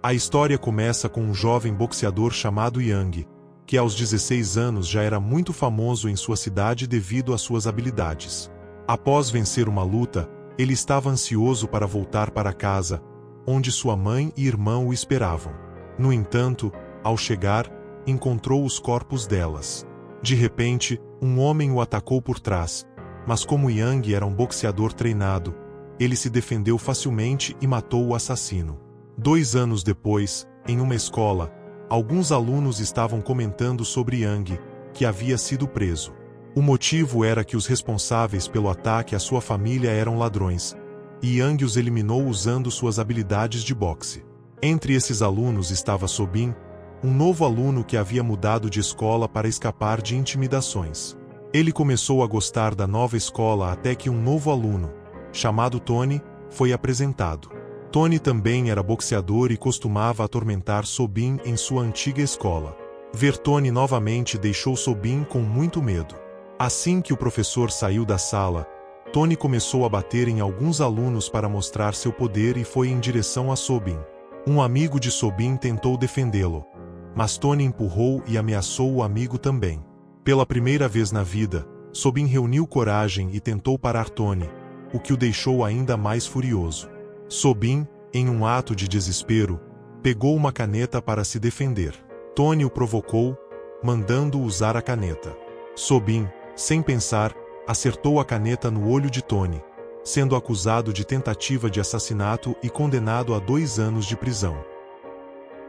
A história começa com um jovem boxeador chamado Yang, que aos 16 anos já era muito famoso em sua cidade devido às suas habilidades. Após vencer uma luta, ele estava ansioso para voltar para casa, onde sua mãe e irmão o esperavam. No entanto, ao chegar, encontrou os corpos delas. De repente, um homem o atacou por trás, mas como Yang era um boxeador treinado, ele se defendeu facilmente e matou o assassino. 2 anos depois, em uma escola, alguns alunos estavam comentando sobre Yang, que havia sido preso. O motivo era que os responsáveis pelo ataque à sua família eram ladrões, e Yang os eliminou usando suas habilidades de boxe. Entre esses alunos estava Sobin, um novo aluno que havia mudado de escola para escapar de intimidações. Ele começou a gostar da nova escola até que um novo aluno, chamado Tony, foi apresentado. Tony também era boxeador e costumava atormentar Sobin em sua antiga escola. Ver Tony novamente deixou Sobin com muito medo. Assim que o professor saiu da sala, Tony começou a bater em alguns alunos para mostrar seu poder e foi em direção a Sobin. Um amigo de Sobin tentou defendê-lo, mas Tony empurrou e ameaçou o amigo também. Pela primeira vez na vida, Sobin reuniu coragem e tentou parar Tony, o que o deixou ainda mais furioso. Sobin, em um ato de desespero, pegou uma caneta para se defender. Tony o provocou, mandando-o usar a caneta. Sobin, sem pensar, acertou a caneta no olho de Tony, sendo acusado de tentativa de assassinato e condenado a 2 anos de prisão.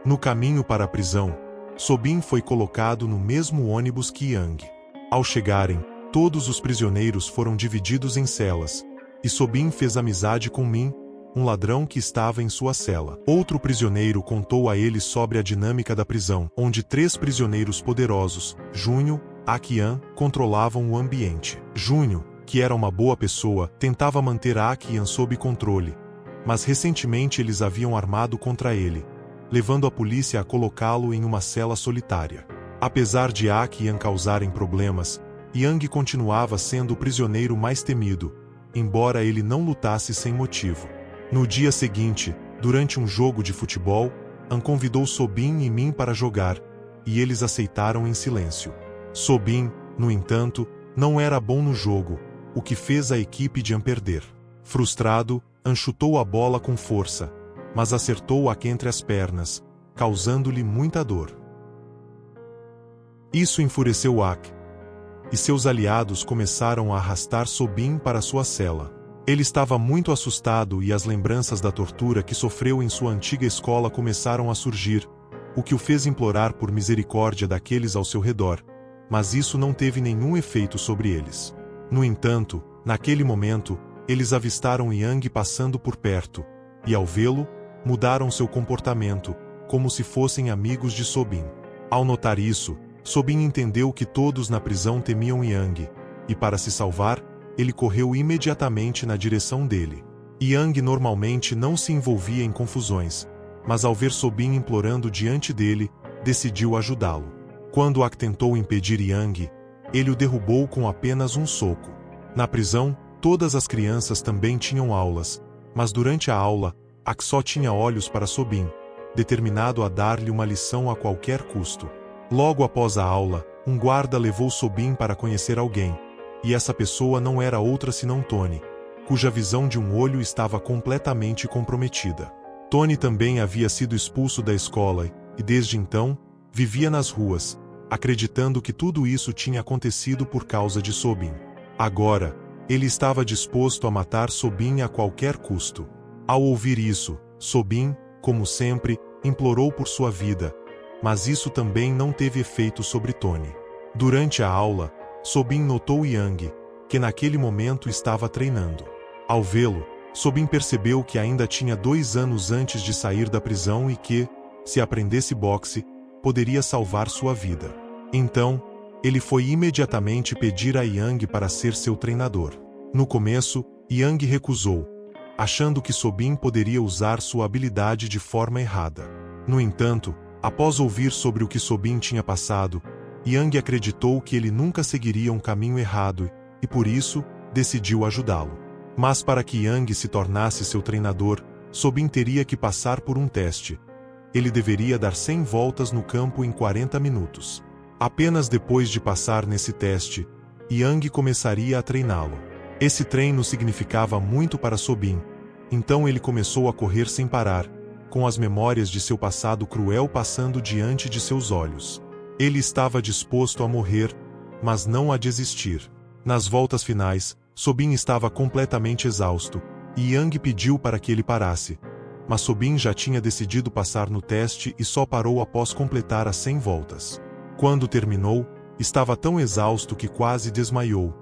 No caminho para a prisão, Sobin foi colocado no mesmo ônibus que Yang. Ao chegarem, todos os prisioneiros foram divididos em celas, e Sobin fez amizade com Min, um ladrão que estava em sua cela. Outro prisioneiro contou a ele sobre a dinâmica da prisão, onde 3 prisioneiros poderosos, Junho, Ak e An, controlavam o ambiente. Junho, que era uma boa pessoa, tentava manter Ak e An sob controle, mas recentemente eles haviam armado contra ele, levando a polícia a colocá-lo em uma cela solitária. Apesar de Ak e An causarem problemas, Yang continuava sendo o prisioneiro mais temido, embora ele não lutasse sem motivo. No dia seguinte, durante um jogo de futebol, An convidou Sobin e Min para jogar, e eles aceitaram em silêncio. Sobin, no entanto, não era bom no jogo, o que fez a equipe de An perder. Frustrado, An chutou a bola com força, mas acertou Ak entre as pernas, causando-lhe muita dor. Isso enfureceu Ak, e seus aliados começaram a arrastar Sobin para sua cela. Ele estava muito assustado e as lembranças da tortura que sofreu em sua antiga escola começaram a surgir, o que o fez implorar por misericórdia daqueles ao seu redor, mas isso não teve nenhum efeito sobre eles. No entanto, naquele momento, eles avistaram Yang passando por perto, e ao vê-lo, mudaram seu comportamento, como se fossem amigos de Sobin. Ao notar isso, Sobin entendeu que todos na prisão temiam Yang, e para se salvar, ele correu imediatamente na direção dele. Yang normalmente não se envolvia em confusões, mas ao ver Sobin implorando diante dele, decidiu ajudá-lo. Quando Ak tentou impedir Yang, ele o derrubou com apenas um soco. Na prisão, todas as crianças também tinham aulas, mas durante a aula, Ak só tinha olhos para Sobin, determinado a dar-lhe uma lição a qualquer custo. Logo após a aula, um guarda levou Sobin para conhecer alguém, e essa pessoa não era outra senão Tony, cuja visão de um olho estava completamente comprometida. Tony também havia sido expulso da escola e, desde então, vivia nas ruas, acreditando que tudo isso tinha acontecido por causa de Sobin. Agora, ele estava disposto a matar Sobin a qualquer custo. Ao ouvir isso, Sobin, como sempre, implorou por sua vida, mas isso também não teve efeito sobre Tony. Durante a aula, Sobin notou Yang, que naquele momento estava treinando. Ao vê-lo, Sobin percebeu que ainda tinha 2 anos antes de sair da prisão e que, se aprendesse boxe, poderia salvar sua vida. Então, ele foi imediatamente pedir a Yang para ser seu treinador. No começo, Yang recusou, achando que Sobin poderia usar sua habilidade de forma errada. No entanto, após ouvir sobre o que Sobin tinha passado, Yang acreditou que ele nunca seguiria um caminho errado e, por isso, decidiu ajudá-lo. Mas para que Yang se tornasse seu treinador, Sobin teria que passar por um teste, ele deveria dar 100 voltas no campo em 40 minutos. Apenas depois de passar nesse teste, Yang começaria a treiná-lo. Esse treino significava muito para Sobin, então ele começou a correr sem parar, com as memórias de seu passado cruel passando diante de seus olhos. Ele estava disposto a morrer, mas não a desistir. Nas voltas finais, Sobin estava completamente exausto, e Yang pediu para que ele parasse. Mas Sobin já tinha decidido passar no teste e só parou após completar as 100 voltas. Quando terminou, estava tão exausto que quase desmaiou,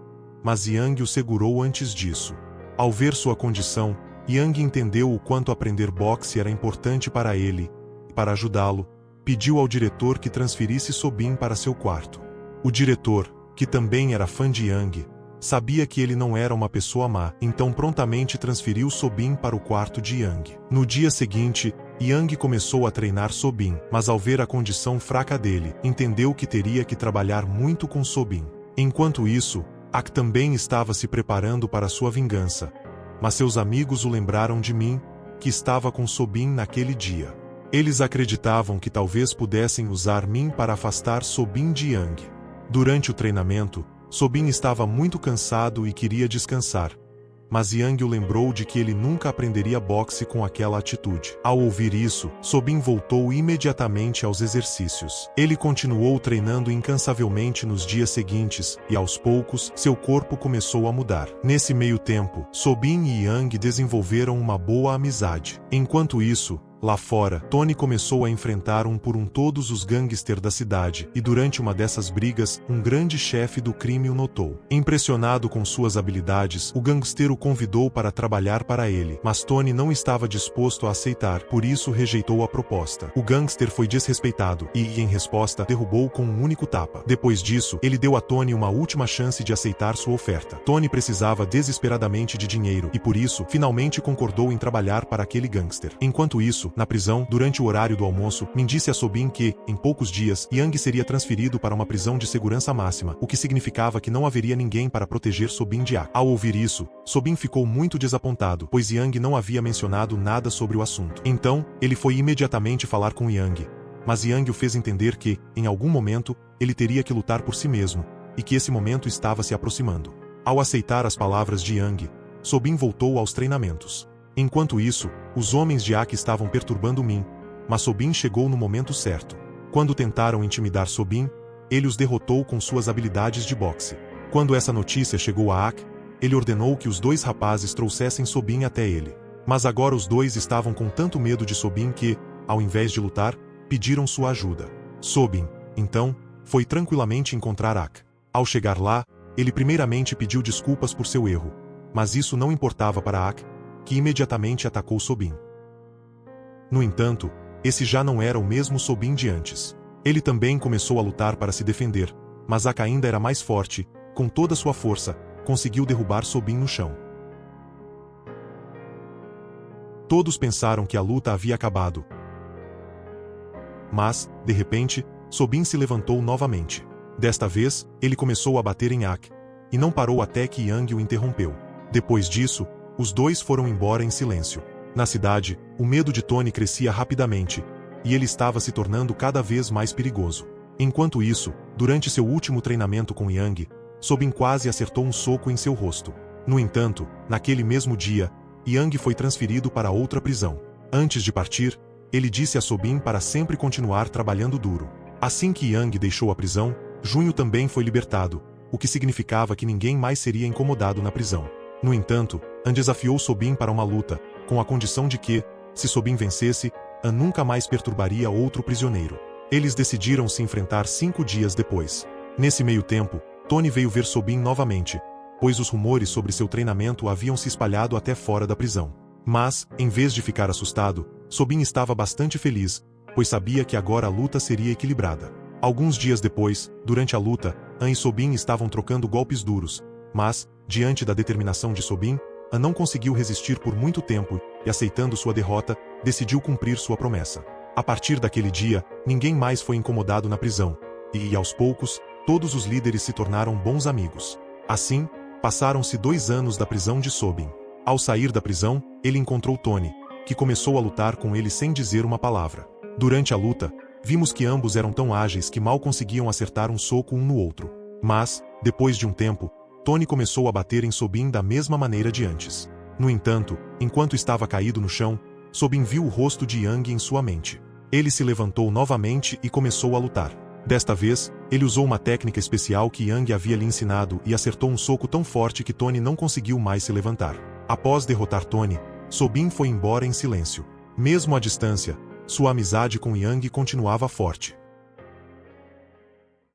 mas Yang o segurou antes disso. Ao ver sua condição, Yang entendeu o quanto aprender boxe era importante para ele, e para ajudá-lo, pediu ao diretor que transferisse Sobin para seu quarto. O diretor, que também era fã de Yang, sabia que ele não era uma pessoa má, então prontamente transferiu Sobin para o quarto de Yang. No dia seguinte, Yang começou a treinar Sobin, mas ao ver a condição fraca dele, entendeu que teria que trabalhar muito com Sobin. Enquanto isso, Ak também estava se preparando para sua vingança, mas seus amigos o lembraram de Min, que estava com Sobin naquele dia. Eles acreditavam que talvez pudessem usar Min para afastar Sobin de Yang. Durante o treinamento, Sobin estava muito cansado e queria descansar, mas Yang o lembrou de que ele nunca aprenderia boxe com aquela atitude. Ao ouvir isso, Sobin voltou imediatamente aos exercícios. Ele continuou treinando incansavelmente nos dias seguintes, e aos poucos, seu corpo começou a mudar. Nesse meio tempo, Sobin e Yang desenvolveram uma boa amizade. Enquanto isso, lá fora, Tony começou a enfrentar todos os gangsters da cidade, e durante uma dessas brigas, um grande chefe do crime o notou. Impressionado com suas habilidades, o gangster o convidou para trabalhar para ele, mas Tony não estava disposto a aceitar, por isso rejeitou a proposta. O gangster foi desrespeitado, e, em resposta, derrubou com um único tapa. Depois disso, ele deu a Tony uma última chance de aceitar sua oferta. Tony precisava desesperadamente de dinheiro, e por isso, finalmente concordou em trabalhar para aquele gangster. Enquanto isso, na prisão, durante o horário do almoço, Min disse a Sobin que, em poucos dias, Yang seria transferido para uma prisão de segurança máxima, o que significava que não haveria ninguém para proteger Sobin de Ak. Ao ouvir isso, Sobin ficou muito desapontado, pois Yang não havia mencionado nada sobre o assunto. Então, ele foi imediatamente falar com Yang, mas Yang o fez entender que, em algum momento, ele teria que lutar por si mesmo, e que esse momento estava se aproximando. Ao aceitar as palavras de Yang, Sobin voltou aos treinamentos. Enquanto isso, os homens de Ak estavam perturbando Min, mas Sobin chegou no momento certo. Quando tentaram intimidar Sobin, ele os derrotou com suas habilidades de boxe. Quando essa notícia chegou a Ak, ele ordenou que os dois rapazes trouxessem Sobin até ele. Mas agora os dois estavam com tanto medo de Sobin que, ao invés de lutar, pediram sua ajuda. Sobin, então, foi tranquilamente encontrar Ak. Ao chegar lá, ele primeiramente pediu desculpas por seu erro, mas isso não importava para Ak, que imediatamente atacou Sobin. No entanto, esse já não era o mesmo Sobin de antes. Ele também começou a lutar para se defender, mas Ak ainda era mais forte, com toda sua força, conseguiu derrubar Sobin no chão. Todos pensaram que a luta havia acabado. Mas, de repente, Sobin se levantou novamente. Desta vez, ele começou a bater em Ak, e não parou até que Yang o interrompeu. Depois disso, os dois foram embora em silêncio. Na cidade, o medo de Tony crescia rapidamente, e ele estava se tornando cada vez mais perigoso. Enquanto isso, durante seu último treinamento com Yang, Sobin quase acertou um soco em seu rosto. No entanto, naquele mesmo dia, Yang foi transferido para outra prisão. Antes de partir, ele disse a Sobin para sempre continuar trabalhando duro. Assim que Yang deixou a prisão, Junho também foi libertado, o que significava que ninguém mais seria incomodado na prisão. No entanto, An desafiou Sobin para uma luta, com a condição de que, se Sobin vencesse, An nunca mais perturbaria outro prisioneiro. Eles decidiram se enfrentar 5 dias depois. Nesse meio tempo, Tony veio ver Sobin novamente, pois os rumores sobre seu treinamento haviam se espalhado até fora da prisão. Mas, em vez de ficar assustado, Sobin estava bastante feliz, pois sabia que agora a luta seria equilibrada. Alguns dias depois, durante a luta, An e Sobin estavam trocando golpes duros, mas, diante da determinação de Sobin, An não conseguiu resistir por muito tempo e, aceitando sua derrota, decidiu cumprir sua promessa. A partir daquele dia, ninguém mais foi incomodado na prisão, e, aos poucos, todos os líderes se tornaram bons amigos. Assim, passaram-se 2 anos da prisão de Sobin. Ao sair da prisão, ele encontrou Tony, que começou a lutar com ele sem dizer uma palavra. Durante a luta, vimos que ambos eram tão ágeis que mal conseguiam acertar um soco um no outro. Mas, depois de um tempo, Tony começou a bater em Sobin da mesma maneira de antes. No entanto, enquanto estava caído no chão, Sobin viu o rosto de Yang em sua mente. Ele se levantou novamente e começou a lutar. Desta vez, ele usou uma técnica especial que Yang havia lhe ensinado e acertou um soco tão forte que Tony não conseguiu mais se levantar. Após derrotar Tony, Sobin foi embora em silêncio. Mesmo à distância, sua amizade com Yang continuava forte.